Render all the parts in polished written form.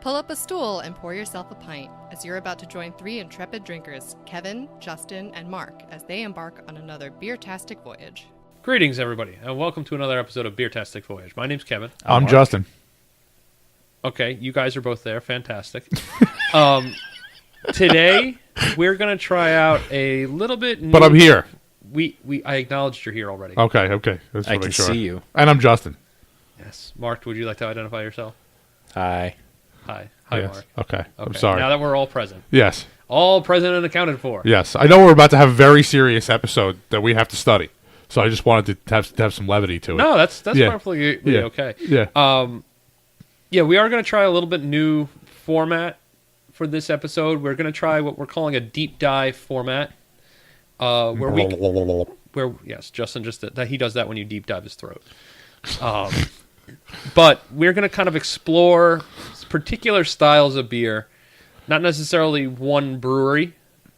Pull up a stool and pour yourself a pint as you're about to join three intrepid drinkers, Kevin, Justin, and Mark, as they embark on another Beertastic voyage. Greetings, everybody, and welcome to another episode of Beertastic Voyage. My name's Kevin. I'm Justin. Okay, you guys are both there. Fantastic. Today, we're going to try out a little bit new... But I'm here. I acknowledged you're here already. Okay. That's I can see you. And I'm Justin. Yes. Mark, would you like to identify yourself? Hi. Hi, Yes. Mark. Okay. I'm sorry. Now that we're all present. Yes. All present and accounted for. Yes. I know we're about to have a very serious episode that we have to study. So I just wanted to have some levity to it. No, that's Yeah. perfectly okay. Yeah. Yeah, we are going to try a little bit new format for this episode. We're going to try what we're calling a deep dive format, where Justin that he does that when you deep dive his throat. But we're going to kind of explore particular styles of beer, not necessarily one brewery,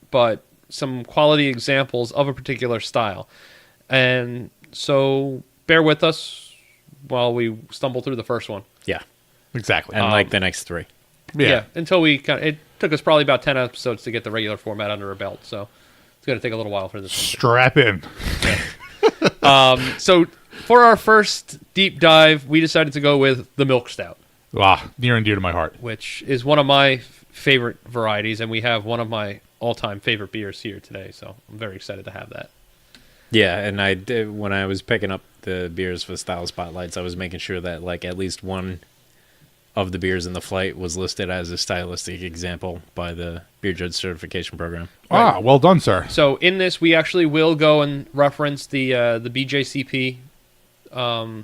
but some quality examples of a particular style. And so bear with us while we stumble through the first one. Yeah. Exactly. And like the next three. Yeah, until we it took us probably about 10 episodes to get the regular format under our belt, so it's going to take a little while for this. Strap in. So for our first deep dive, we decided to go with the Milk Stout, Near and dear to my heart. which is one of my favorite varieties, and we have one of my all-time favorite beers here today, so I'm very excited to have that. Yeah, and I did, when I was picking up the beers for Style Spotlights, I was making sure that like at least one of the beers in the flight was listed as a stylistic example by the Beer Judge Certification Program. Right. Well done, sir. So in this, we actually will go and reference the BJCP, what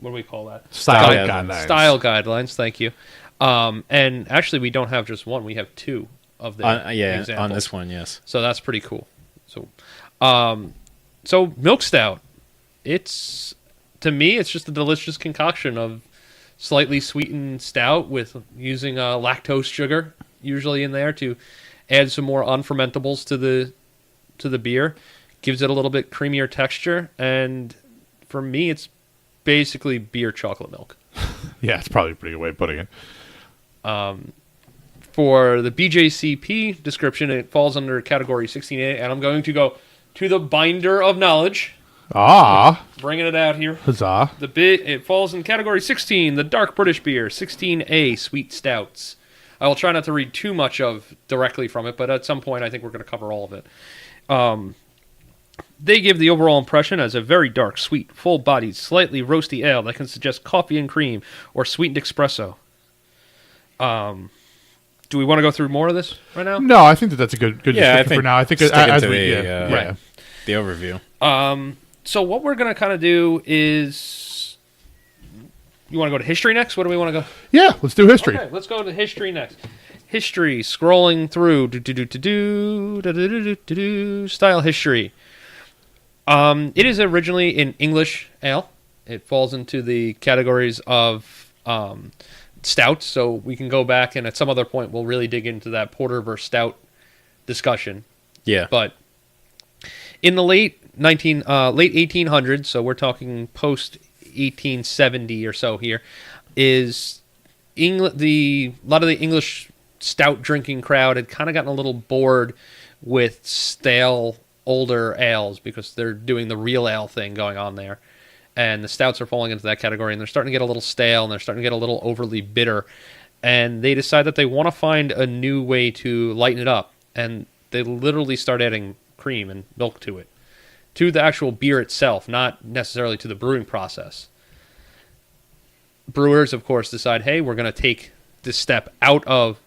do we call that? Style guidelines. guidelines. Style guidelines, thank you. And actually, we don't have just one; we have two of the examples. On this one, yes. So that's pretty cool. So Milk Stout, to me, it's just a delicious concoction of slightly sweetened stout with using lactose sugar usually in there to add some more unfermentables to the beer. Gives it a little bit creamier texture, and for me, it's basically beer chocolate milk. Yeah, it's probably a pretty good way of putting it. For the BJCP description, it falls under category 16A, and I'm going to go to the binder of knowledge. Bringing it out here. Huzzah. It falls in category 16, the dark British beer, 16A sweet stouts. I will try not to read too much of directly from it, but at some point I think we're going to cover all of it. They give the overall impression as a very dark, sweet, full-bodied, slightly roasty ale that can suggest coffee and cream or sweetened espresso. Do we want to go through more of this right now? No, I think that's a good description for now. I think as the overview. So what we're going to kind of do is... You want to go to history next? What do we want to go? Yeah, let's do history. Okay, let's go to history next. History, scrolling through. Style history. It is originally an English ale. It falls into the categories of stouts, so we can go back and at some other point we'll really dig into that porter versus stout discussion. Yeah. But in the late 1800s, so we're talking post 1870 or so here, is a lot of the English stout drinking crowd had kind of gotten a little bored with stale older ales because they're doing the real ale thing going on there. And the stouts are falling into that category, and they're starting to get a little stale, and they're starting to get a little overly bitter. And they decide that they want to find a new way to lighten it up. And they literally start adding cream and milk to it, to the actual beer itself, not necessarily to the brewing process. Brewers, of course, decide, hey, we're going to take this step out of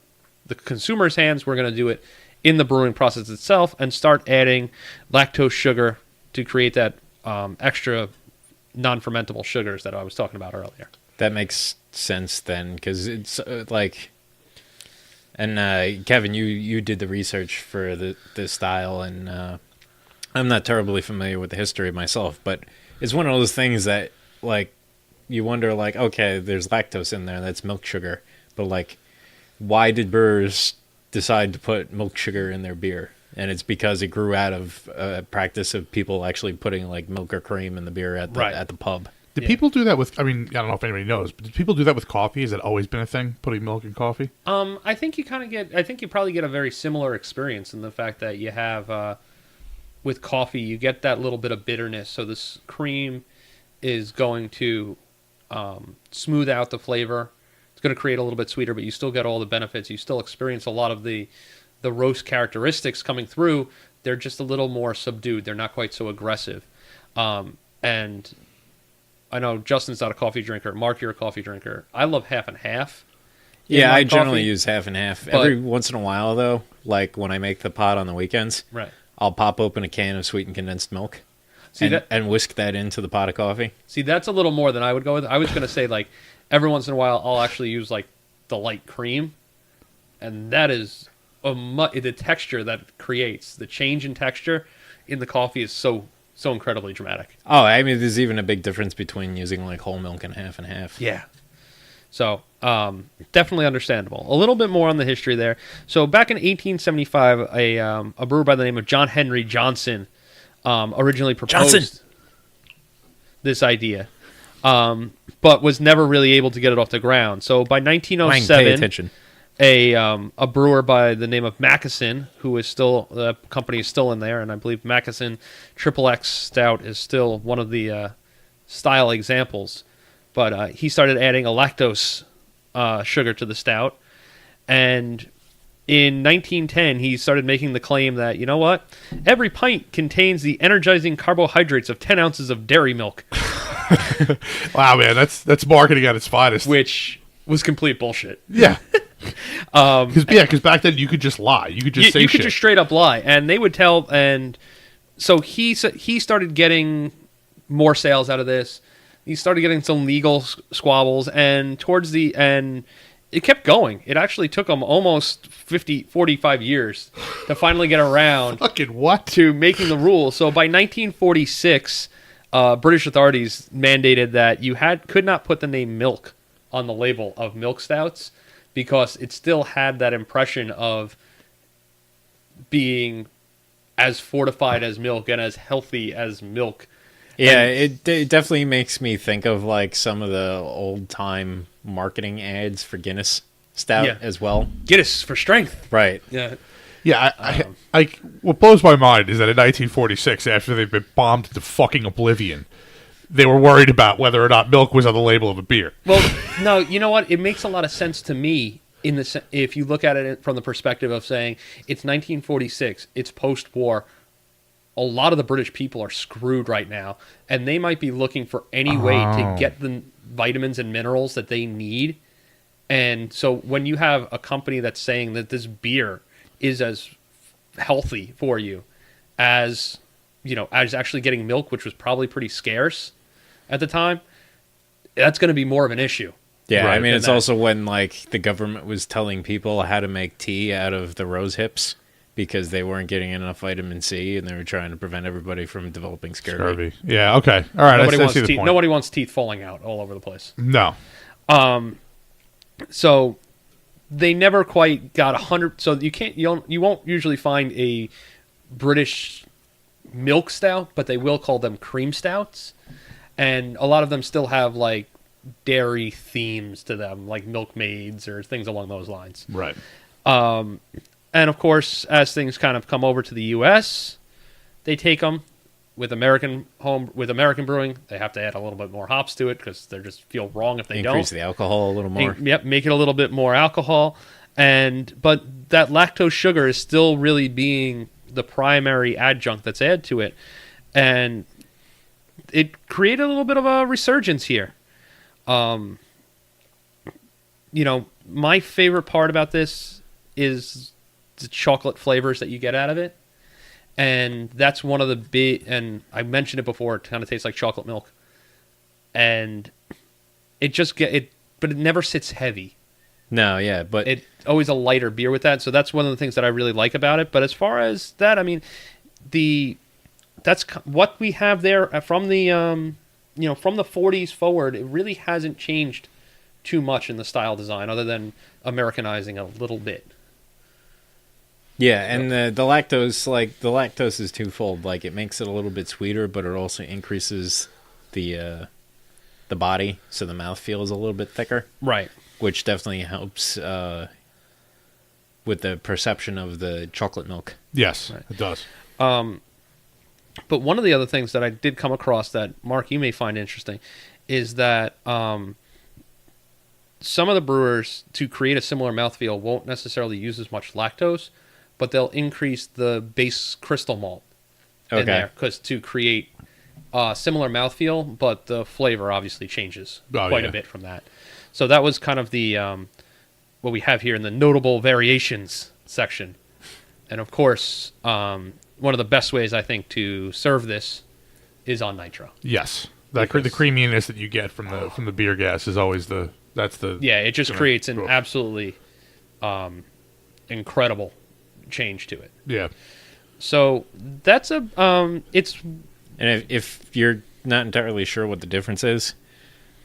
the consumer's hands. We're going to do it in the brewing process itself and start adding lactose sugar to create that extra non-fermentable sugars that I was talking about earlier. That makes sense then, because it's like... And Kevin, you did the research for the style, and I'm not terribly familiar with the history myself, but it's one of those things that, like, you wonder, like, okay, there's lactose in there, that's milk sugar, but, like, why did brewers decide to put milk sugar in their beer? And it's because it grew out of a practice of people actually putting, like, milk or cream in the beer at the pub. Did people do that with? I mean, I don't know if anybody knows, but did people do that with coffee? Has that always been a thing? Putting milk in coffee? I think you kind of get. I think you probably get a very similar experience in the fact that you have with coffee, you get that little bit of bitterness. So this cream is going to smooth out the flavor. It's going to create a little bit sweeter, but you still get all the benefits. You still experience a lot of the roast characteristics coming through. They're just a little more subdued. They're not quite so aggressive. And I know Justin's not a coffee drinker. Mark, you're a coffee drinker. I love half and half. Yeah, I generally use half and half. Every once in a while, though, like when I make the pot on the weekends, right, I'll pop open a can of sweetened condensed milk and whisk that into the pot of coffee. See, that's a little more than I would go with. I was going to say, like, every once in a while, I'll actually use, like, the light cream. And that is the texture that it creates. The change in texture in the coffee is so incredibly dramatic. Oh, I mean, there's even a big difference between using, like, whole milk and half. Yeah. So, definitely understandable. A little bit more on the history there. So, back in 1875, a brewer by the name of John Henry Johnson originally proposed this idea, but was never really able to get it off the ground. So, by 1907, pay attention. A brewer by the name of Mackeson, who is still, the company is still in there, and I believe Mackeson XXX Stout is still one of the style examples. But he started adding a lactose sugar to the stout. And in 1910, he started making the claim that, you know what? Every pint contains the energizing carbohydrates of 10 ounces of dairy milk. Wow, man, that's marketing at its finest. Which was complete bullshit. Yeah. Because back then you could just lie. You could just say shit. You could just straight up lie. And they would tell... And so he started getting more sales out of this. He started getting some legal squabbles, and towards the end, it kept going. It actually took him almost 45 years to finally get around Fucking what? to making the rules. So by 1946, British authorities mandated that you could not put the name milk on the label of milk stouts because it still had that impression of being as fortified as milk and as healthy as milk. Yeah, it definitely makes me think of like some of the old time marketing ads for Guinness Stout as well. Guinness for strength. Right. Yeah. Yeah, what blows my mind is that in 1946, after they've been bombed into fucking oblivion, they were worried about whether or not milk was on the label of a beer. Well, no, you know what? It makes a lot of sense to me if you look at it from the perspective of saying it's 1946, it's post-war. A lot of the British people are screwed right now, and they might be looking for any way to get the vitamins and minerals that they need. And so when you have a company that's saying that this beer is as healthy for you as, as actually getting milk, which was probably pretty scarce at the time, that's going to be more of an issue. Yeah, right, I mean, it's also when like the government was telling people how to make tea out of the rose hips, because they weren't getting enough vitamin C, and they were trying to prevent everybody from developing scurvy. Yeah, okay. All right, I see the point. Nobody wants teeth falling out all over the place. No. So they never quite got 100... So you won't usually find a British milk stout, but they will call them cream stouts. And a lot of them still have, like, dairy themes to them, like milkmaids or things along those lines. Right. And, of course, as things kind of come over to the U.S., they take them with American brewing. They have to add a little bit more hops to it because they just feel wrong if they don't. Increase the alcohol a little more. Yep, make it a little bit more alcohol. But that lactose sugar is still really being the primary adjunct that's added to it. And it created a little bit of a resurgence here. My favorite part about this is the chocolate flavors that you get out of it, and that's one of the big. And I mentioned it before. It kind of tastes like chocolate milk, and but it never sits heavy. No, yeah, but it's always a lighter beer with that. So that's one of the things that I really like about it. But as far as that, I mean, that's what we have there from the from the 40s forward. It really hasn't changed too much in the style design, other than Americanizing a little bit. Yeah, and the lactose is twofold. Like, it makes it a little bit sweeter, but it also increases the the body, so the mouthfeel is a little bit thicker, Right. which definitely helps with the perception of the chocolate milk. Yes, Right. it does. But one of the other things that I did come across that, Mark, you may find interesting is that some of the brewers, to create a similar mouthfeel, won't necessarily use as much lactose, but they'll increase the base crystal malt in there to create a similar mouthfeel, but the flavor obviously changes quite a bit from that. So that was kind of the what we have here in the notable variations section. And of course, one of the best ways I think to serve this is on nitro. Yes, the creaminess that you get from the beer gas is always it just creates an absolutely incredible change to it. Yeah. So that's it's. And if you're not entirely sure what the difference is,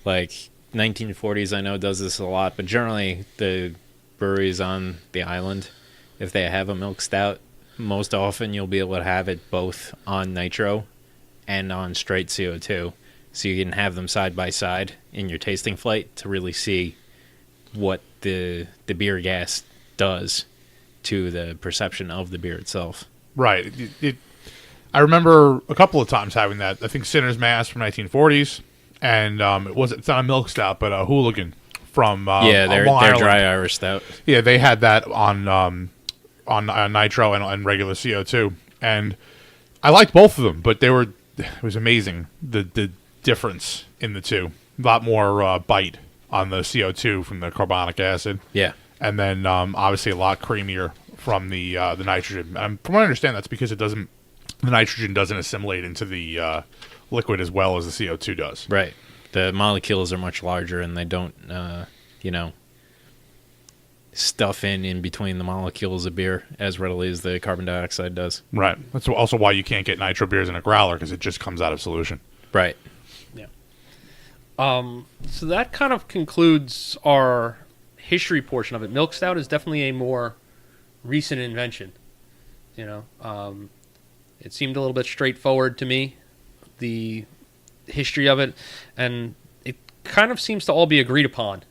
like 1940s, I know does this a lot, but generally the breweries on the island, if they have a milk stout, most often you'll be able to have it both on nitro and on straight CO2. So you can have them side by side in your tasting flight to really see what the beer gas does to the perception of the beer itself. Right. I remember a couple of times having that. I think Sinner's Mass from 1940s, and it's not a milk stout, but a Hooligan from their Long Island. dry Irish stout. Yeah, they had that on nitro and regular CO2, and I liked both of them, but it was amazing the difference in the two. A lot more bite on the CO2 from the carbonic acid. Yeah, and then obviously a lot creamier from the nitrogen. From what I understand, that's because the nitrogen doesn't assimilate into the liquid as well as the CO2 does. right. The molecules are much larger, and they don't, stuff in between the molecules of beer as readily as the carbon dioxide does. Right. That's also why you can't get nitro beers in a growler, because it just comes out of solution. Right. Yeah. So that kind of concludes our history portion of it. Milk stout is definitely a more recent invention. It seemed a little bit straightforward to me, the history of it, and it kind of seems to all be agreed upon,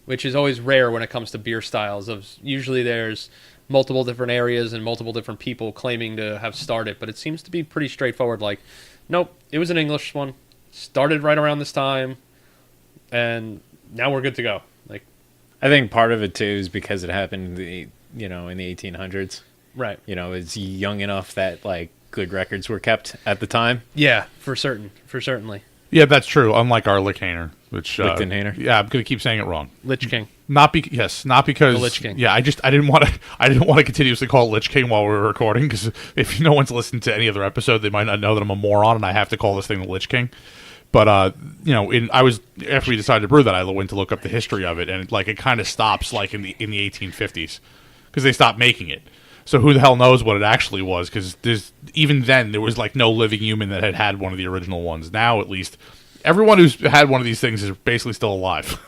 which is always rare when it comes to beer styles. Usually there's multiple different areas and multiple different people claiming to have started, but it seems to be pretty straightforward. Like, nope, it was an English one, started right around this time, and now we're good to go. Like, I think part of it too is because it happened in the 1800s. Right. It's young enough that like good records were kept at the time. Yeah, for certainly. Yeah, that's true. Unlike our Lichthainer, which Lichtenhainer. Yeah, I'm going to keep saying it wrong. Lich King. Not because The Lich King. Yeah, I didn't want to continuously call it Lich King while we were recording, because if no one's listened to any other episode, they might not know that I'm a moron and I have to call this thing the Lich King. But after we decided to brew that, I went to look up the history of it, and it kind of stops like in the 1850s, because they stopped making it. So who the hell knows what it actually was? Because even then there was like no living human that had one of the original ones. Now at least everyone who's had one of these things is basically still alive.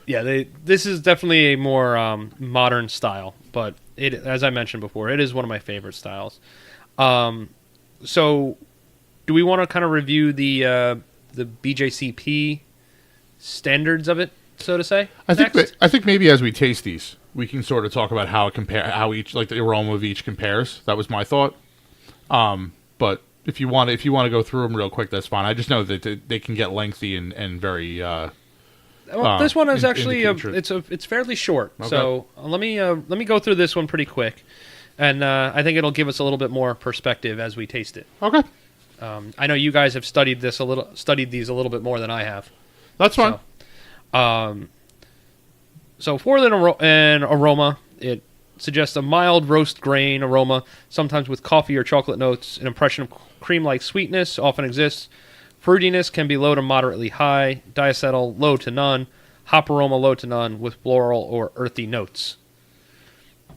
Yeah, this is definitely a more modern style, but as I mentioned before, it is one of my favorite styles. So, do we want to kind of review the BJCP standards of it, so to say? I think maybe as we taste these, we can sort of talk about how each, like the aroma of each compares. That was my thought. But if you want to go through them real quick, that's fine. I just know that they can get lengthy and very. This one is actually it's fairly short. Okay. So let me go through this one pretty quick, and I think it'll give us a little bit more perspective as we taste it. Okay. I know you guys have studied these a little bit more than I have. That's fine. So for an aroma, it suggests a mild roast grain aroma, sometimes with coffee or chocolate notes. An impression of cream-like sweetness often exists. Fruitiness can be low to moderately high. Diacetyl, low to none. Hop aroma, low to none, with floral or earthy notes.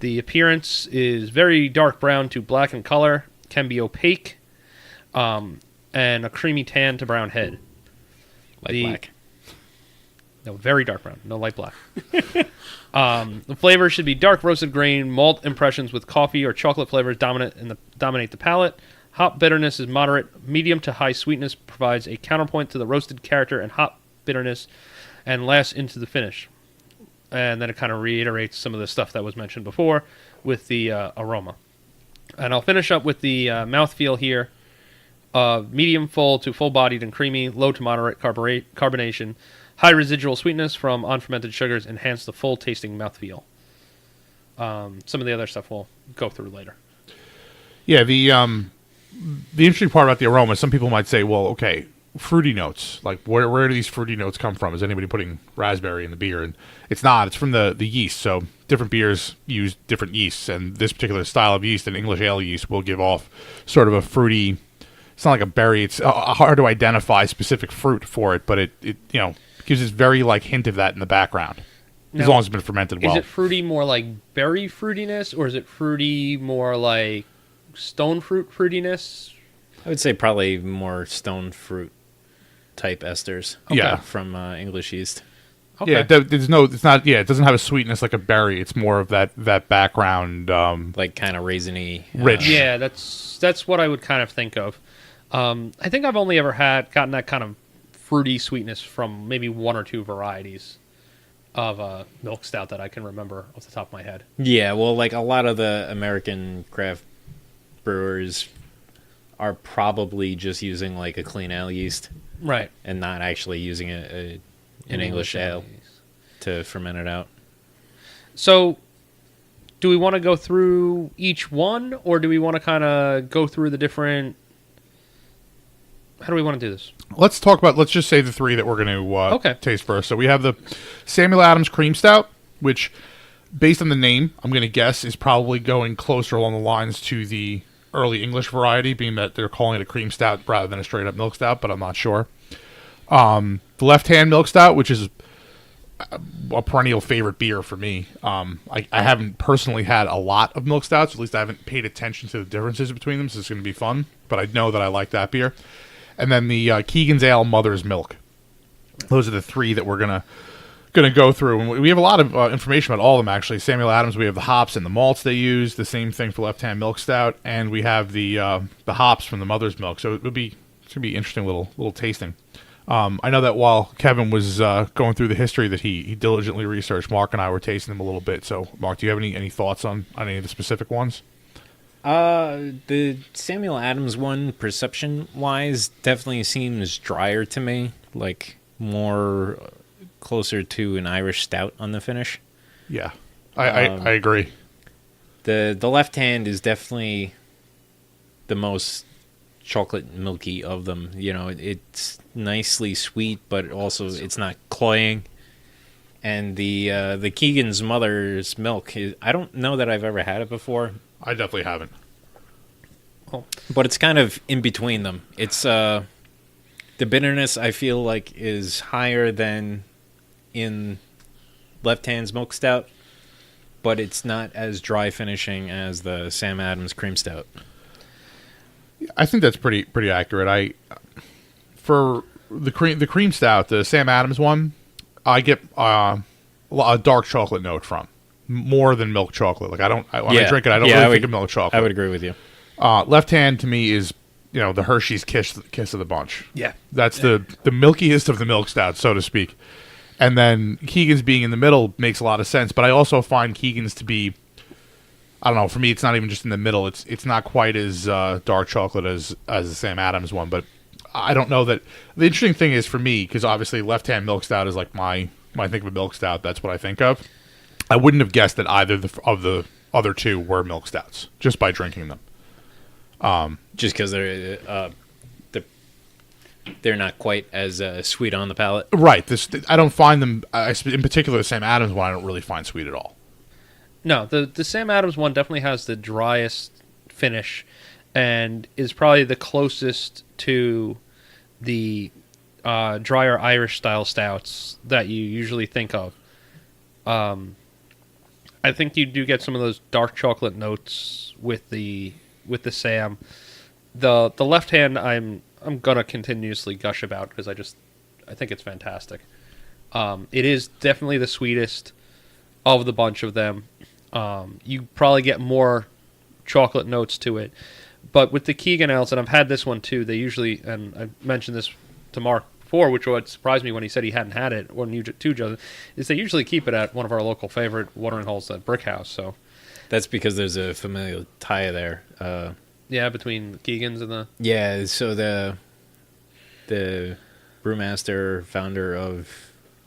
The appearance is very dark brown to black in color. Can be opaque. And a creamy tan to brown head. Black. No, very dark brown. No light black. The flavor should be dark roasted grain, malt impressions with coffee or chocolate flavors dominate the palate. Hop bitterness is moderate. Medium to high sweetness provides a counterpoint to the roasted character and hop bitterness and lasts into the finish. And then it kind of reiterates some of the stuff that was mentioned before with the aroma. And I'll finish up with the mouthfeel here. Medium full to full-bodied and creamy, low to moderate carbonation. High residual sweetness from unfermented sugars enhance the full-tasting mouthfeel. Some of the other stuff we'll go through later. Yeah, the interesting part about the aroma, some people might say, well, okay, fruity notes. Like, where do these fruity notes come from? Is anybody putting raspberry in the beer? And it's not. It's from the yeast. So different beers use different yeasts, and this particular style of yeast, an English ale yeast, will give off sort of a fruity. It's not like a berry. It's hard to identify specific fruit for it, but it gives this very like hint of that in the background. Now, as long as it's been fermented well. Is it fruity more like berry fruitiness, or is it fruity more like stone fruit fruitiness? I would say probably more stone fruit type esters. Yeah. From English yeast. Okay. Yeah, it's not. Yeah, it doesn't have a sweetness like a berry. It's more of that background, like kind of raisiny, rich. Yeah, that's what I would kind of think of. I think I've only ever gotten that kind of fruity sweetness from maybe one or two varieties of milk stout that I can remember off the top of my head. Yeah, well, like a lot of the American craft brewers are probably just using like a clean ale yeast, right, and not actually using an English ale to ferment it out. So, do we want to go through each one, or do we want to kind of go through the different? How do we want to do this? Let's just say the three that we're going to taste first. So we have the Samuel Adams Cream Stout, which, based on the name, I'm going to guess is probably going closer along the lines to the early English variety, being that they're calling it a cream stout rather than a straight-up milk stout, but I'm not sure. The Left Hand Milk Stout, which is a perennial favorite beer for me. I haven't personally had a lot of milk stouts. At least I haven't paid attention to the differences between them, so it's going to be fun. But I know that I like that beer. And then the Keegan's Ale Mother's Milk. Those are the three that we're gonna go through. And we have a lot of information about all of them, actually. Samuel Adams, we have the hops and the malts they use. The same thing for Left Hand Milk Stout. And we have the hops from the Mother's Milk. So it's going to be interesting little tasting. I know that while Kevin was going through the history that he diligently researched, Mark and I were tasting them a little bit. So, Mark, do you have any thoughts on any of the specific ones? The Samuel Adams one, perception-wise, definitely seems drier to me, like more closer to an Irish stout on the finish. Yeah, I agree. The Left Hand is definitely the most chocolate milky of them. You know, it's nicely sweet, but also it's not cloying. And the Keegan's Mother's Milk, I don't know that I've ever had it before. I definitely haven't. Oh. But it's kind of in between them. It's the bitterness I feel like is higher than in Left Hand's Milk Stout, but it's not as dry finishing as the Sam Adams Cream Stout. I think that's pretty accurate. For the cream stout, the Sam Adams one, I get a dark chocolate note from. More than milk chocolate. Like when I drink it, I don't really think of milk chocolate. I would agree with you. Left Hand to me is the Hershey's kiss of the bunch. Yeah, that's the milkiest of the milk stouts, so to speak. And then Keegan's being in the middle makes a lot of sense. But I also find Keegan's to be, I don't know. For me, it's not even just in the middle. It's not quite as dark chocolate as the Sam Adams one. But I don't know that. The interesting thing is for me, because obviously Left Hand Milk Stout is like when I think of a milk stout, that's what I think of. I wouldn't have guessed that either of the other two were milk stouts just by drinking them. Just because they're not quite as sweet on the palate. Right. I don't find them, in particular the Sam Adams one, I don't really find sweet at all. No, the Sam Adams one definitely has the driest finish and is probably the closest to the drier Irish style stouts that you usually think of. I think you do get some of those dark chocolate notes with the Sam. The Left Hand I'm gonna continuously gush about because I think it's fantastic. It is definitely the sweetest of the bunch of them. You probably get more chocolate notes to it, But with the Keegan ales, and I've had this one too, they usually, and I mentioned this to Mark before, which would surprise me when he said he hadn't had it, or you too, Joseph, is they usually keep it at one of our local favorite watering holes at Brick House. So That's because there's a familial tie there. yeah, between the Keegans and the... Yeah, so the brewmaster, founder of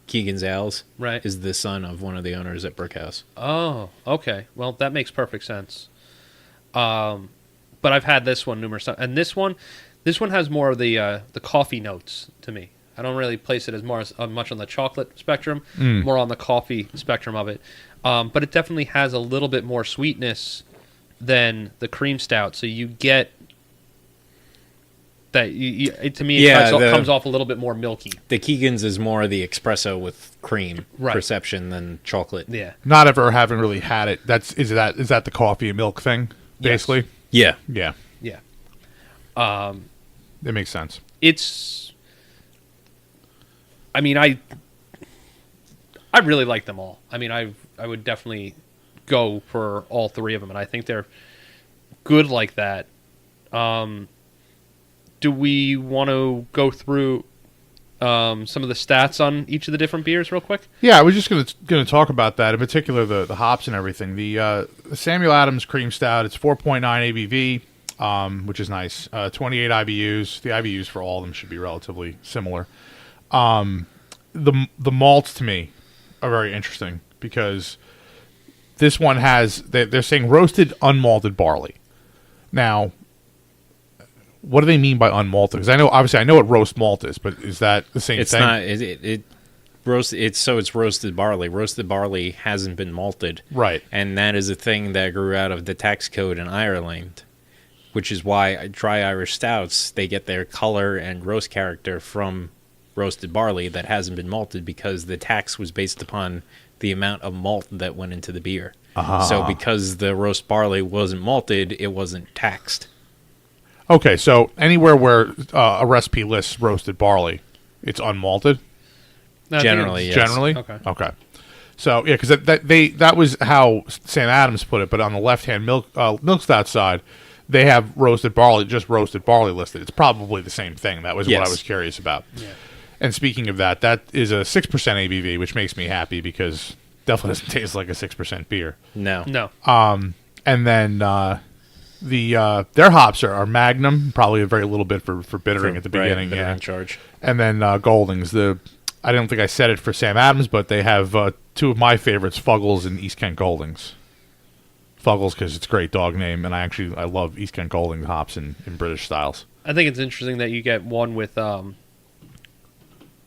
Keegan's Ales, Right. is the son of one of the owners at Brick House. Oh, okay. Well, that makes perfect sense. But I've had this one numerous times, and this one has more of the coffee notes to me. I don't really place it as much on the chocolate spectrum, more on the coffee spectrum of it. But it definitely has a little bit more sweetness than the cream stout. So you get that. To me, it comes off a little bit more milky. The Keegan's is more the espresso with cream Right. perception than chocolate. Yeah. Not ever having really had it. Is that the coffee and milk thing, basically? Yeah. Yeah. Yeah. That makes sense. I mean, I really like them all. I mean, I would definitely go for all three of them, and I think they're good like that. Do we want to go through some of the stats on each of the different beers real quick? Yeah, I was just going to talk about that, in particular the hops and everything. The Samuel Adams Cream Stout, it's 4.9 ABV, which is nice. 28 IBUs. The IBUs for all of them should be relatively similar. The malts to me are very interesting because this one has they're saying roasted unmalted barley. Now, what do they mean by unmalted? Because I know what roast malt is, but is that the same thing? It's not. It's roasted barley. Roasted barley hasn't been malted, Right. And that is a thing that grew out of the tax code in Ireland, which is why dry Irish stouts, they get their color and roast character from roasted barley that hasn't been malted, because the tax was based upon the amount of malt that went into the beer. So because the roast barley wasn't malted, it wasn't taxed. Okay, so anywhere where a recipe lists roasted barley, it's unmalted? No, I think Generally, it's- yes. Generally? Okay. So, yeah, because that was how Sam Adams put it, but on the left-hand milk stout side, they have roasted barley listed. It's probably the same thing. That was what I was curious about. Yeah. And speaking of that is a 6% ABV, which makes me happy because definitely doesn't taste like a 6% beer. No. And then their hops are Magnum, probably a very little bit for bittering at the beginning. Right, Yeah. in charge. And then Goldings. I don't think I said it for Sam Adams, but they have two of my favorites, Fuggles and East Kent Goldings. Fuggles because it's a great dog name, and I love East Kent Golding hops in British styles. I think it's interesting that you get one with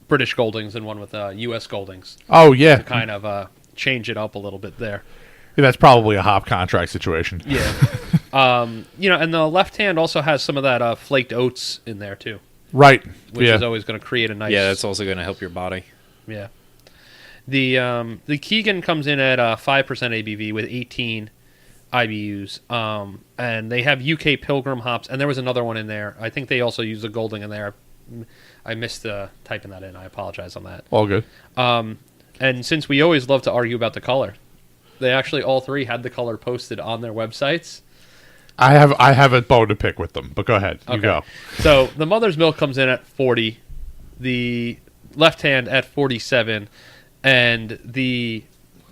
British Goldings and one with U.S. Goldings. Oh, yeah. To kind of change it up a little bit there. Yeah, that's probably a hop contract situation. Yeah. And the left hand also has some of that flaked oats in there too, Right. which is always going to create a nice. Yeah, that's also going to help your body. Yeah. The Keegan comes in at 5% ABV with 18 IBUs, and they have UK Pilgrim hops, and there was another one in there. I think they also use a Golding in there. I missed typing that in. I apologize on that. All good. And since we always love to argue about the color, they actually all three had the color posted on their websites. I have a bone to pick with them, but go ahead. You go. So the Mother's Milk comes in at 40, the left hand at 47, and the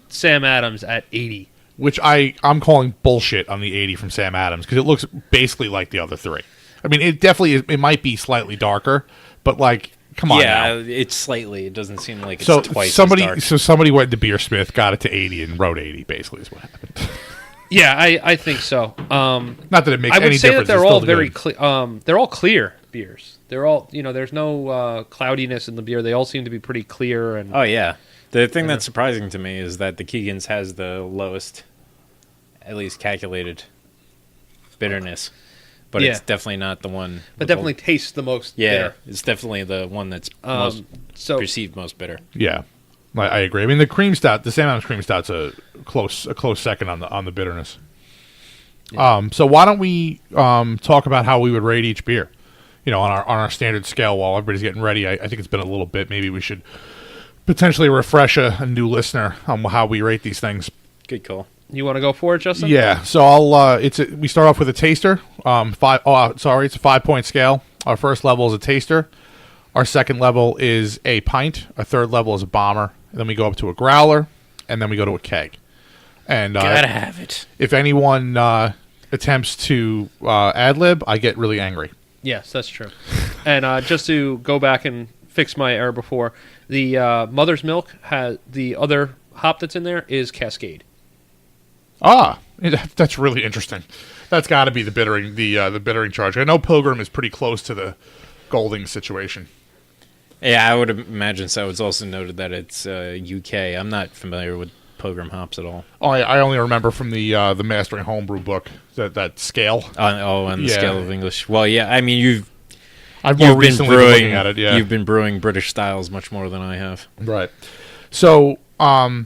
Sam Adams at 80. Which I'm calling bullshit on the 80 from Sam Adams because it looks basically like the other three. I mean, it definitely is, it might be slightly darker, but like, come on now. It's slightly. It doesn't seem like it's So twice as dark. somebody went to Beersmith, got it to 80, and wrote 80. Basically, is what happened. Yeah, I think so. Not that it makes I would any say difference. that they're it's all still very good. clear. They're all clear beers. They're all, there's no cloudiness in the beer. They all seem to be pretty clear. And Oh, yeah. The thing that's surprising to me is that the Keegan's has the lowest, at least calculated, bitterness. But Yeah. it's definitely not the one. but with the- definitely tastes the most Yeah, bitter. it's definitely the one that's So perceived most bitter. Yeah, I agree. I mean, the cream stout, the Sam Adams cream stout's a close second on the bitterness. So why don't we talk about how we would rate each beer? On our standard scale while everybody's getting ready. I think it's been a little bit. Maybe we should potentially refresh a new listener on how we rate these things. Good call. You want to go for it, Justin? Yeah. So I'll. We start off with a taster. It's a 5-point scale. Our first level is a taster. Our second level is a pint. Our third level is a bomber. And then we go up to a growler, and then we go to a keg. And Gotta have it. if anyone attempts to ad lib, I get really angry. Yes, that's true. And just to go back and fix my error before, the Mother's Milk has the other hop that's in there is Cascade. Ah, that's really interesting. That's got to be the bittering, the bittering charge. I know Pilgrim is pretty close to the Golding situation. Yeah, I would imagine so. It's also noted that it's UK. I'm not familiar with Pilgrim hops at all. Oh, I only remember from the Mastering Homebrew book that scale. And the scale of English. Well, yeah, I mean I've you've more been recently brewing. been looking at it. Yeah, You've been brewing British styles much more than I have. right. So, I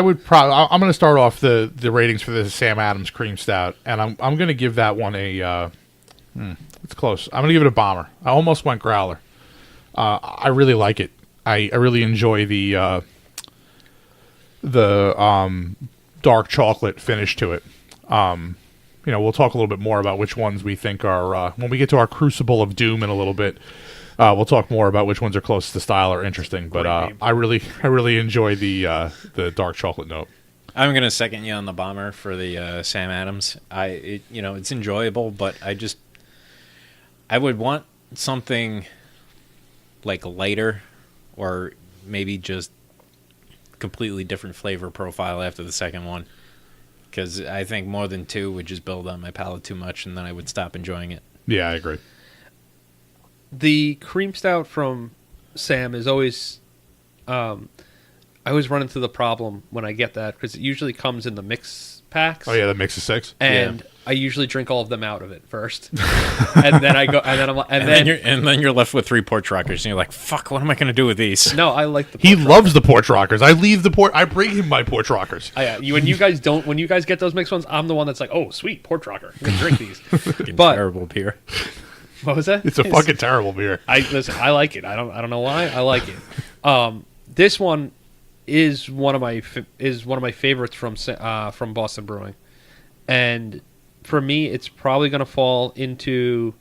would I'm going to start off the ratings for the Sam Adams Cream Stout, and I'm going to give that one a. It's close. I'm going to give it a bomber. I almost went growler. I really like it. I really enjoy the dark chocolate finish to it. We'll talk a little bit more about which ones we think are when we get to our Crucible of Doom in a little bit. We'll talk more about which ones are close to style or interesting. But I really enjoy the dark chocolate note. I'm gonna second you on the bomber for the Sam Adams. It's enjoyable, but I would want something like lighter, or maybe just completely different flavor profile after the second one. Because I think more than two would just build on my palate too much, and then I would stop enjoying it. Yeah, I agree. The cream stout from Sam is always, I always run into the problem when I get that, because it usually comes in the mix packs. Oh yeah, the mix of 6. And I usually drink all of them out of it first, and then I go, and then I'm, and then you're left with 3 porch rockers, and you're like, "Fuck, what am I going to do with these?" No, I like the. He loves the porch rockers. I leave the porch. I bring him my porch rockers. When you guys get those mixed ones, I'm the one that's like, "Oh, sweet porch rocker, I'm gonna drink these." But terrible beer. What was that? It's a fucking terrible beer. I like it. I don't know why. I like it. This one is one of my favorites from Boston Brewing, and for me, it's probably going to fall into.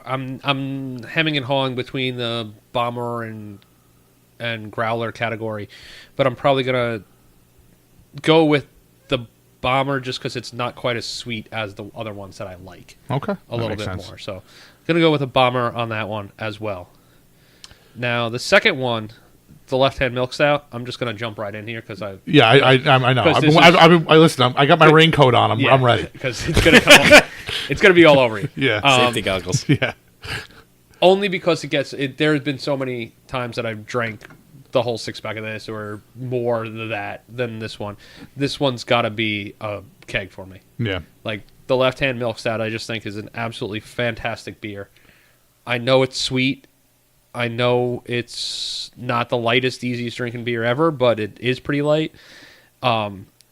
I'm hemming and hawing between the bomber and growler category, but I'm probably going to go with the bomber just because it's not quite as sweet as the other ones that I like. Okay, a little bit more. So, going to go with a bomber on that one as well. Now, the second one, the left-hand milk stout, I'm just going to jump right in here because I know. Listen. I got my raincoat on. I'm ready because it's going to come. It's going to be all over you. Yeah, safety goggles. Yeah. Only because there's been so many times that I've drank the whole 6-pack of this or more than this one. This one's got to be a keg for me. Yeah. Like the left-hand milk stout, I just think is an absolutely fantastic beer. I know it's sweet. I know it's not the lightest, easiest drinking beer ever, but it is pretty light.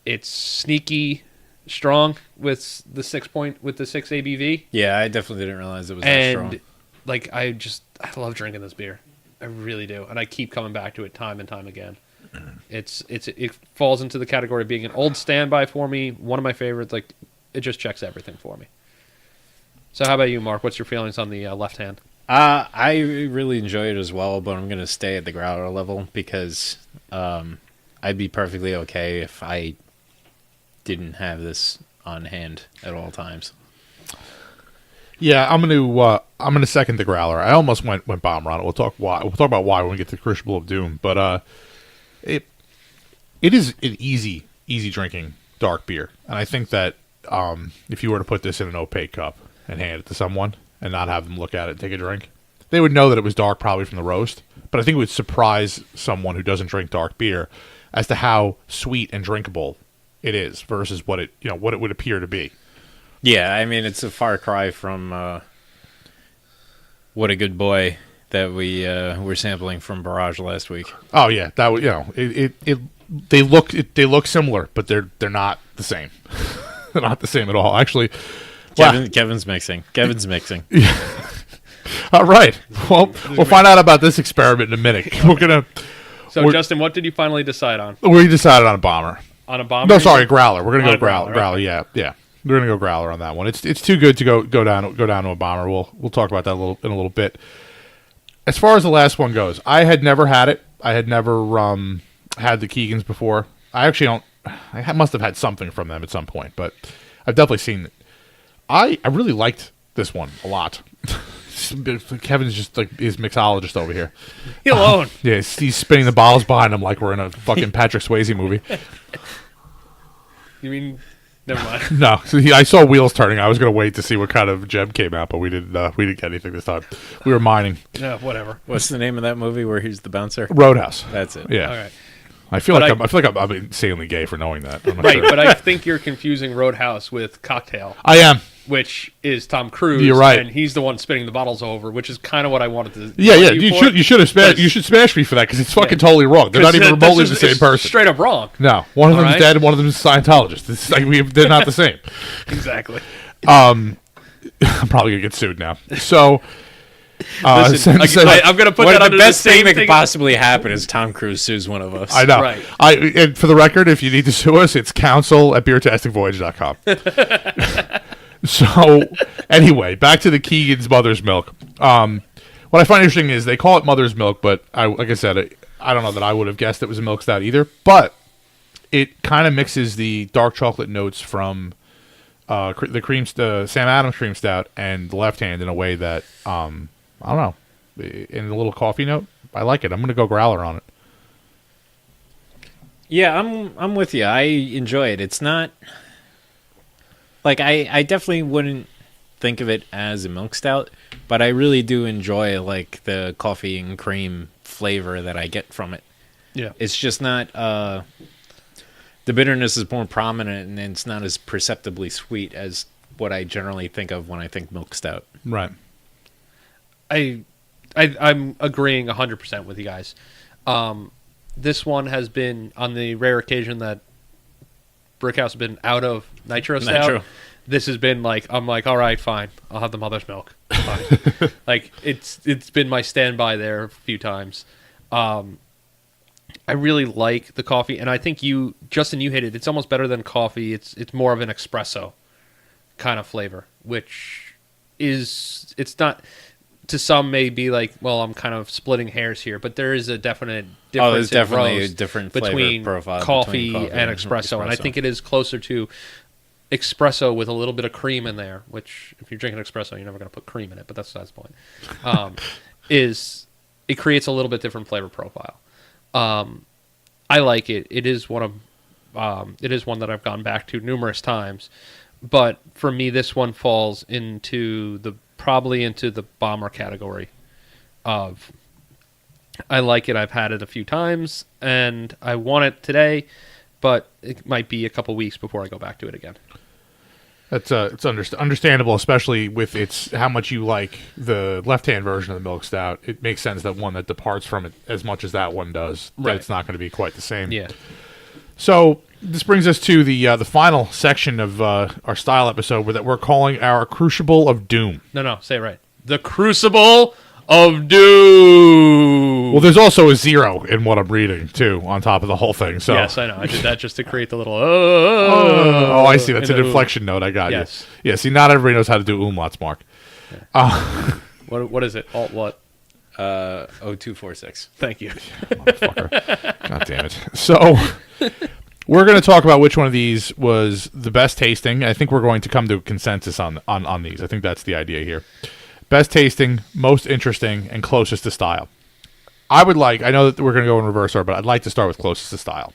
It's sneaky strong with the 6 ABV. Yeah, I definitely didn't realize it was that strong. And I love drinking this beer. I really do, and I keep coming back to it time and time again. It falls into the category of being an old standby for me. One of my favorites. Like it just checks everything for me. So how about you, Mark? What's your feelings on the left hand? I really enjoy it as well, but I'm going to stay at the growler level because I'd be perfectly okay if I didn't have this on hand at all times. Yeah, I'm gonna second the growler. I almost went bomber on it. We'll talk about why when we get to Crucible of Doom. But it is an easy drinking dark beer, and I think that if you were to put this in an opaque cup and hand it to someone and not have them look at it and take a drink, they would know that it was dark probably from the roast. But I think it would surprise someone who doesn't drink dark beer as to how sweet and drinkable it is versus what it would appear to be. Yeah, I mean, it's a far cry from What a Good Boy that we were sampling from Barrage last week. Oh yeah, that was they look similar, but they're not the same. They're not the same at all. Actually, Kevin's mixing. Yeah. All right. Well, we'll find out about this experiment in a minute. We're So, Justin, what did you finally decide on? We decided on a bomber. On a bomber? No, sorry, growler. We're gonna go growler. Okay. Yeah. We're gonna go growler on that one. It's too good to go down to a bomber. We'll talk about that in a little bit. As far as the last one goes, I had never had it. I had never had the Keegans before. I actually don't. I must have had something from them at some point, but I've definitely seen it. I really liked this one a lot. Kevin's just like his mixologist over here. He alone. Yeah, he's spinning the bottles behind him like we're in a fucking Patrick Swayze movie. You mean? Never mind. No, so I saw wheels turning. I was going to wait to see what kind of gem came out, but we didn't get anything this time. We were mining. Yeah, whatever. What's the name of that movie where he's the bouncer? Roadhouse. That's it. Yeah. All right. I feel like I'm insanely gay for knowing that. I'm not Right, sure. but I think you're confusing Roadhouse with Cocktail, I am. which is Tom Cruise. You're right. And he's the one spinning the bottles over, which is kind of what I wanted to. Yeah. argue for. You should smash me for that because it's fucking totally wrong. They're not even That's remotely just- the same it's person. Straight up wrong. No, one of All them's right. dead and one of them's a Scientologist. It's like they're not the same. Exactly. I'm probably gonna get sued now. So. Listen, I'm going to put that The under best the thing same that thing. could possibly happen is Tom Cruise sues one of us. I know. Right. And for the record, if you need to sue us, it's counsel@beertasticvoyage.com. So, anyway, back to the Keegan's mother's milk. What I find interesting is they call it mother's milk, but like I said, I don't know that I would have guessed it was a milk stout either. But it kind of mixes the dark chocolate notes from the Sam Adams cream stout and the Left Hand in a way that I don't know. In a little coffee note, I like it. I'm going to go growler on it. Yeah, I'm with you. I enjoy it. It's not like I definitely wouldn't think of it as a milk stout, but I really do enjoy like the coffee and cream flavor that I get from it. Yeah. It's just not the bitterness is more prominent and it's not as perceptibly sweet as what I generally think of when I think milk stout. Right. I'm agreeing 100% with you guys. This one has been, on the rare occasion that Brickhouse has been out of Nitro Stout, Nitro. this has been like, I'm like, all right, fine. I'll have the mother's milk. Fine. Like, it's been my standby there a few times. I really like the coffee, and I think Justin, you hit it. It's almost better than coffee. It's more of an espresso kind of flavor, which it's not... To some may be like, well, I'm kind of splitting hairs here, but there is a definite difference. There's definitely in a roast different between flavor profile coffee between coffee and espresso, and I think it is closer to espresso with a little bit of cream in there. Which, if you're drinking espresso, you're never going to put cream in it, but that's the point. Is it creates a little bit different flavor profile. I like it. It is one that I've gone back to numerous times, but for me, this one falls probably into the bomber category of I like it. I've had it a few times and I want it today, but it might be a couple weeks before I go back to it again. It's understandable, especially with how much you like the left-hand version of the milk stout. It makes sense that one that departs from it as much as that one does, that Right. it's not going to be quite the same. Yeah. So this brings us to the final section of our style episode that we're calling our Crucible of Doom. No, say it right. The Crucible of Doom. Well, there's also a 0 in what I'm reading too, on top of the whole thing. So Yes, I know. I did that just to create the little oh, I see. That's in an the inflection note. I got Yes. you. Yeah. See, not everybody knows how to do umlauts, Mark. What is it? Alt what? 0246. Thank you. Motherfucker. God damn it. So we're going to talk about which one of these was the best tasting. I think we're going to come to a consensus on these. I think that's the idea here. Best tasting, most interesting, and closest to style. I know that we're going to go in reverse order, but I'd like to start with closest to style.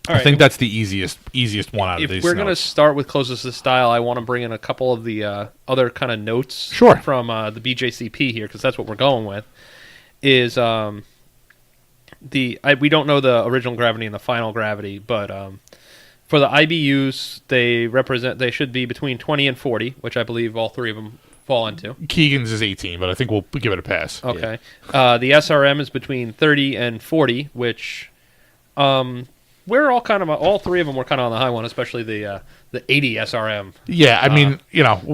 I think that's the easiest one out of these. If we're going to notes. start with closest to style, I want to bring in a couple of the other kind of notes Sure. from the BJCP here, because that's what we're going with. Is we don't know the original gravity and the final gravity, but for the IBUs, they should be between 20 and 40, which I believe all three of them fall into. Keegan's is 18, but I think we'll give it a pass. Okay. The SRM is between 30 and 40, which we're all kind of all three of them were kind of on the high one, especially the 80 SRM. Yeah, I mean,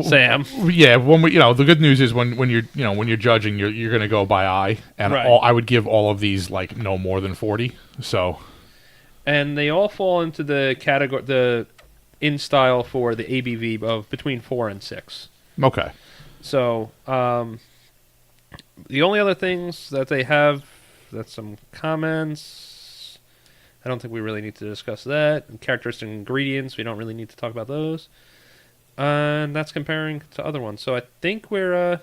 Sam. Yeah, when we, the good news is when you're when you're judging, you're going to go by eye, and Right. I would give all of these like no more than 40. So, And they all fall into the category, the in style for the ABV of between 4 and 6. okay. So, the only other things that they have, that's some comments. I don't think we really need to discuss that. And characteristic ingredients, we don't really need to talk about those. And that's comparing to other ones. So I think we're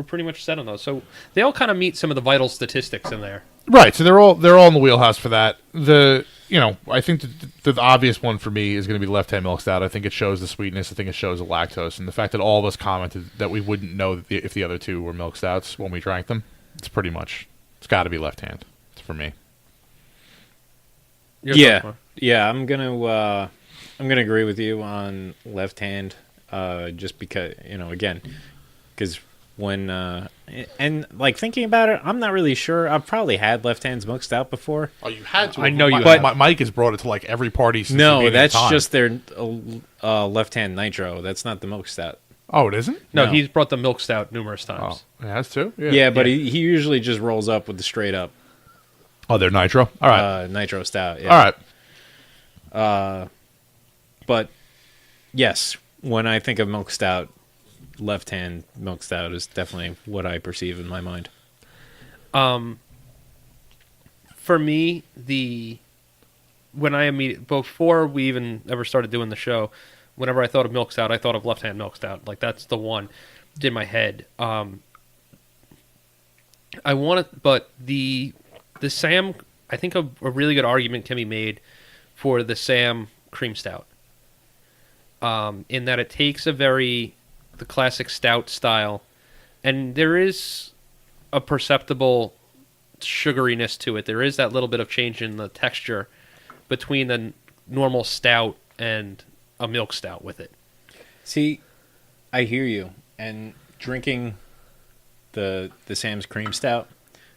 pretty much set on those. So they all kind of meet some of the vital statistics in there. Right, so they're all in the wheelhouse for that. I think the obvious one for me is going to be left-hand milk stout. I think it shows the sweetness. I think it shows the lactose, and the fact that all of us commented that we wouldn't know if the other two were milk stouts when we drank them. It's got to be left-hand for me. Your Yeah, thoughts, Mark? yeah. I'm gonna agree with you on left hand, just because because when and like thinking about it, I'm not really sure. I've probably had left hand milk stout before. Oh, you had to. I know you But have. Mike has brought it to like every party since the No, beginning that's of time. just their left hand nitro. That's not the milk stout. Oh, it isn't? No, No. he's brought the milk stout numerous Oh, times. it has to? Yeah, but he usually just rolls up with the straight up Oh, they're nitro? All right. nitro stout. Yeah. All right. But yes, when I think of milk stout, left hand milk stout is definitely what I perceive in my mind. For me, before we even ever started doing the show, whenever I thought of milk stout, I thought of left hand milk stout. Like that's the one in my head. But the Sam, I think a really good argument can be made for the Sam cream stout. In that it takes the classic stout style, and there is a perceptible sugariness to it. There is that little bit of change in the texture between the normal stout and a milk stout with it. See, I hear you. And drinking the Sam's cream stout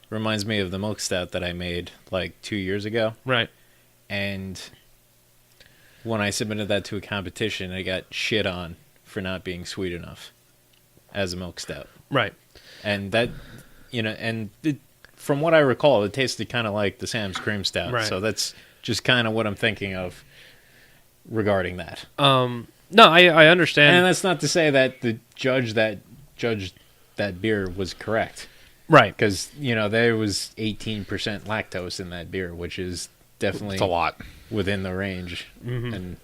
reminds me of the milk stout that I made like 2 years ago. Right. And when I submitted that to a competition, I got shit on for not being sweet enough as a milk stout. Right. And that, from what I recall, it tasted kind of like the Sam's cream stout. Right. So that's just kind of what I'm thinking of regarding that. No, I understand. And that's not to say that the judge that judged that beer was correct. Right. Because, there was 18% lactose in that beer, which is definitely It's a lot. within the range. Mm-hmm. And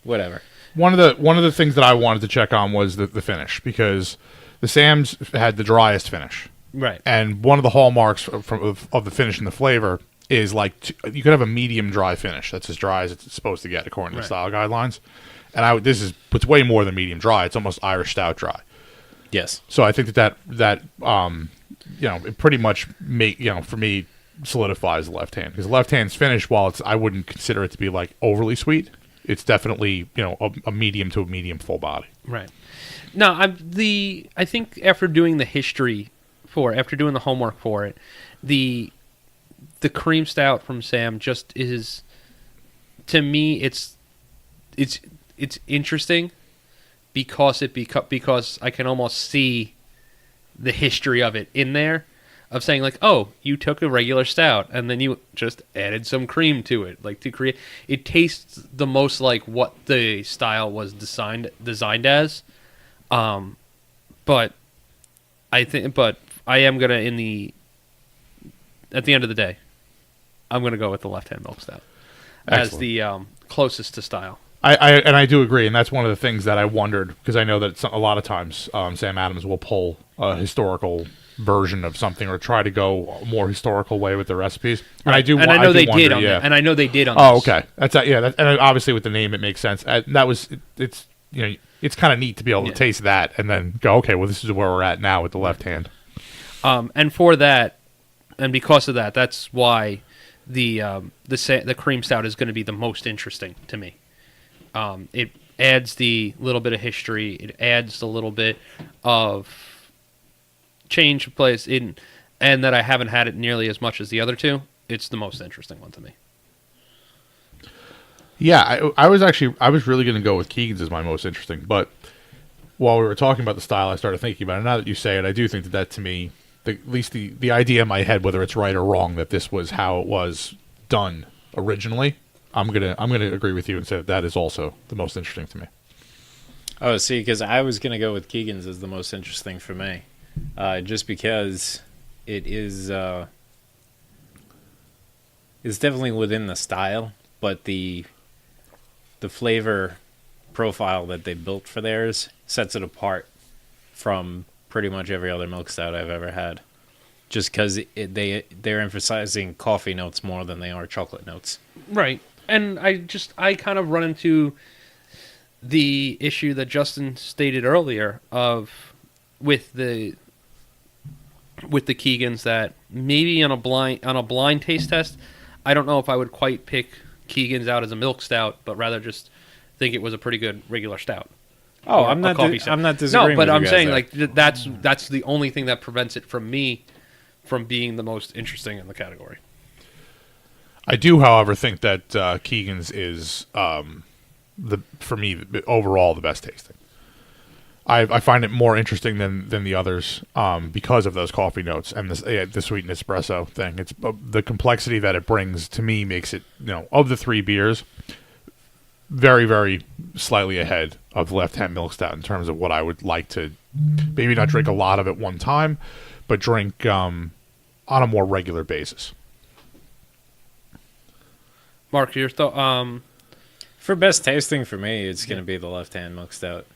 whatever. One of the things that I wanted to check on was the finish, because the Sam's had the driest finish. Right. And one of the hallmarks of the finish and the flavor is like you could have a medium dry finish. That's as dry as it's supposed to get according to the style guidelines. And it's way more than medium dry. It's almost Irish stout dry. Yes. So I think that it pretty much for me solidifies the left hand, because the left hand's finish, while I wouldn't consider it to be like overly sweet, it's definitely a medium to a medium full body. Right. No, I think after doing after doing the homework for it, the cream stout from Sam just is, to me, it's interesting because I can almost see the history of it in there, of saying like, oh, you took a regular stout and then you just added some cream to it, like to create. It tastes the most like what the style was designed as. But I am gonna at the end of the day, I'm gonna go with the left hand milk stout as the closest to style. I do agree, and that's one of the things that I wondered, because I know that a lot of times Sam Adams will pull a historical version of something or try to go a more historical way with the recipes. And Right. I know they did on that. And I know they did on Oh, this. okay. And obviously with the name it makes sense. It's kind of neat to be able to taste that and then go, okay, well, this is where we're at now with the left hand. And for that, and because of that, that's why the cream stout is going to be the most interesting to me. It adds the little bit of history. It adds the little bit of change of place and that I haven't had it nearly as much as the other two. It's the most interesting one to me. Yeah, I was really going to go with Keegan's as my most interesting, but while we were talking about the style, I started thinking about it. Now that you say it, I do think that to me, at least the idea in my head, whether it's right or wrong, that this was how it was done originally, I'm gonna agree with you and say that is also the most interesting to me. Oh, see, because I was going to go with Keegan's as the most interesting for me. Just because it is it's definitely within the style, but the flavor profile that they built for theirs sets it apart from pretty much every other milk stout I've ever had. Just because they're emphasizing coffee notes more than they are chocolate notes. Right. And I kind of run into the issue that Justin stated earlier with the Keegans, that maybe on a blind taste test, I don't know if I would quite pick Keegan's out as a milk stout, but rather just think it was a pretty good regular stout. Oh, I'm not disagreeing. No, but with I'm you guys saying there. like that's the only thing that prevents it from me from being the most interesting in the category. I do, however, think that Keegan's is for me overall the best tasting. I find it more interesting than the others because of those coffee notes and the sweetened espresso thing. It's the complexity that it brings to me makes it, of the three beers, very, very slightly ahead of Left Hand Milk Stout in terms of what I would like to maybe not drink a lot of at one time, but drink on a more regular basis. Mark, your thought? For best tasting for me, it's going to be the Left Hand Milk Stout.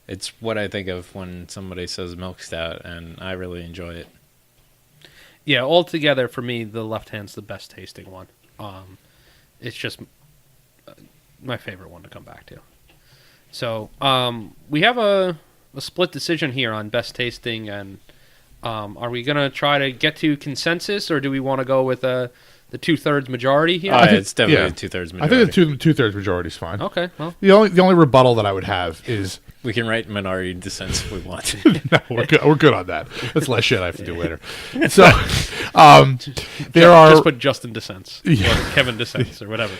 It's what I think of when somebody says milk stout, and I really enjoy it. Yeah, altogether for me, the Left Hand's the best tasting one. It's just my favorite one to come back to. So we have a split decision here on best tasting, and are we going to try to get to consensus, or do we want to go with the 2/3 majority here? It's definitely a 2/3 majority. I think the 2/3 majority is fine. Okay, well, the only rebuttal that I would have is we can write minority dissents if we want. no, we're good on that. That's less shit I have to do later. So there are just put Justin dissents or Kevin dissents or whatever.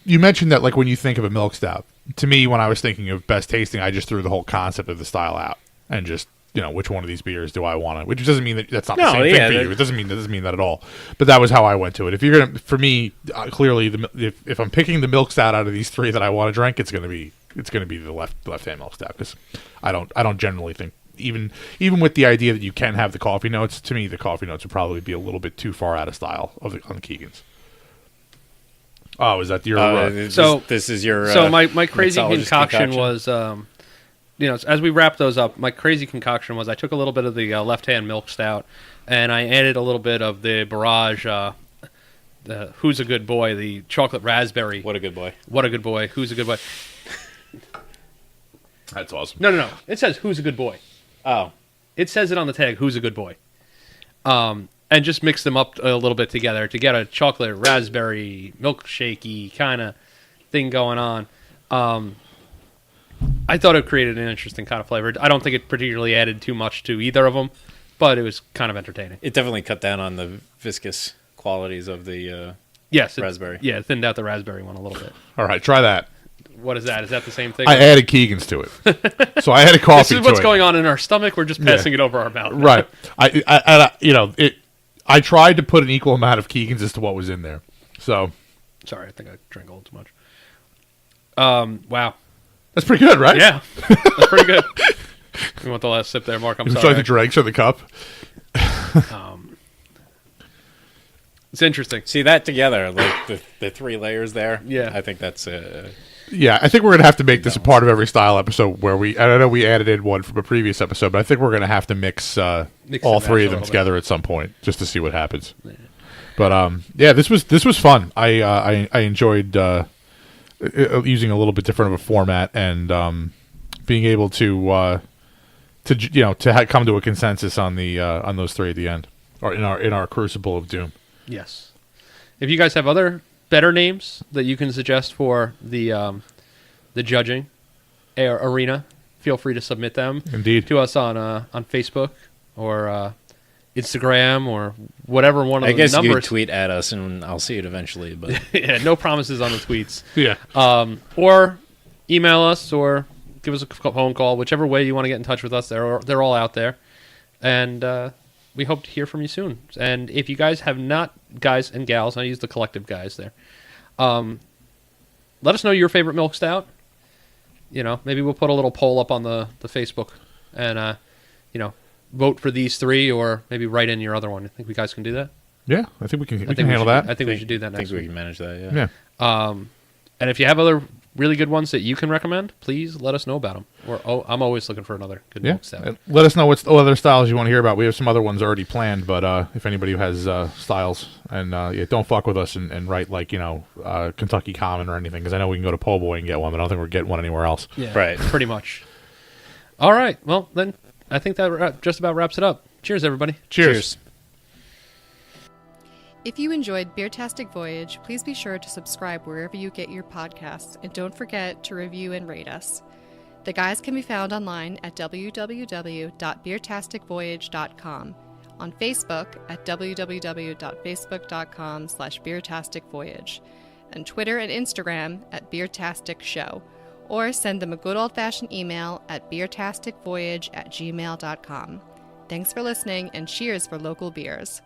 You mentioned that, like, when you think of a milk stout, to me, when I was thinking of best tasting, I just threw the whole concept of the style out and just, which one of these beers do I want to? Which doesn't mean that's not the same thing for you. It doesn't mean that at all. But that was how I went to it. If you're gonna, for me, clearly, if I'm picking the milk stout out of these three that I want to drink, it's gonna be the left hand milk stout, because I don't generally think, even with the idea that you can have the coffee notes, to me the coffee notes would probably be a little bit too far out of style on the Keegans. Oh, is that your? This is your. So my crazy concoction was, as we wrap those up, my crazy concoction was I took a little bit of the Left Hand Milk Stout, and I added a little bit of the Barrage. The Who's a Good Boy? The chocolate raspberry. What a good boy! What a good boy! Who's a good boy? That's awesome. No. It says Who's a Good Boy. Oh, it says it on the tag. Who's a good boy? And just mix them up a little bit together to get a chocolate raspberry milkshakey kind of thing going on. I thought it created an interesting kind of flavor. I don't think it particularly added too much to either of them, but it was kind of entertaining. It definitely cut down on the viscous qualities of the raspberry. Yeah, it thinned out the raspberry one a little bit. All right, try that. What is that? Is that the same thing? I added Keegan's to it, so I added coffee. This is what's going on in our stomach. We're just passing it over our mouth. Right. I tried to put an equal amount of Keegan's as to what was in there. So, sorry, I think I drank a little too much. Wow, that's pretty good, right? Yeah, that's pretty good. You want the last sip there, Mark? I'm sorry. Try the dregs of the cup. It's interesting. See that together, like the three layers there. Yeah, I think that's. Yeah, I think we're gonna have to make this a part of every style episode where I don't know, we added in one from a previous episode, but I think we're gonna have to mix all three of them together at some point just to see what happens. Yeah. But this was fun. I enjoyed using a little bit different of a format and being able to come to a consensus on those three at the end, or in our Crucible of Doom. Yes. If you guys have other better names that you can suggest for the judging arena, feel free to submit them. Indeed. To us on Facebook or Instagram or whatever one of I the guess you numbers. could tweet at us and I'll see it eventually. But Yeah, no promises on the tweets. Yeah. Or email us or give us a phone call, whichever way you want to get in touch with us. They're all out there, and we hope to hear from you soon. And if you guys have not, guys and gals, I use the collective guys there. Let us know your favorite milk stout. You know, maybe we'll put a little poll up on the Facebook, and vote for these three, or maybe write in your other one. I think we guys can do that. Yeah, I think we can handle that. that. I think we should do that I next think we week. can manage that. Yeah. Yeah. And if you have other really good ones that you can recommend, please let us know about them. I'm always looking for another good Yeah. milk stout. Let us know what other styles you want to hear about. We have some other ones already planned, but if anybody has styles, and don't fuck with us and write like Kentucky Common or anything, because I know we can go to Po' Boy and get one, but I don't think we're getting one anywhere else. Yeah, Right. Pretty much. All right. Well, then I think that just about wraps it up. Cheers, everybody. Cheers. If you enjoyed Beertastic Voyage, please be sure to subscribe wherever you get your podcasts, and don't forget to review and rate us. The guys can be found online at www.beertasticvoyage.com, on Facebook at www.facebook.com/beertasticvoyage, and Twitter and Instagram at Beertastic Show, or send them a good old-fashioned email at beertasticvoyage@gmail.com. Thanks for listening, and cheers for local beers.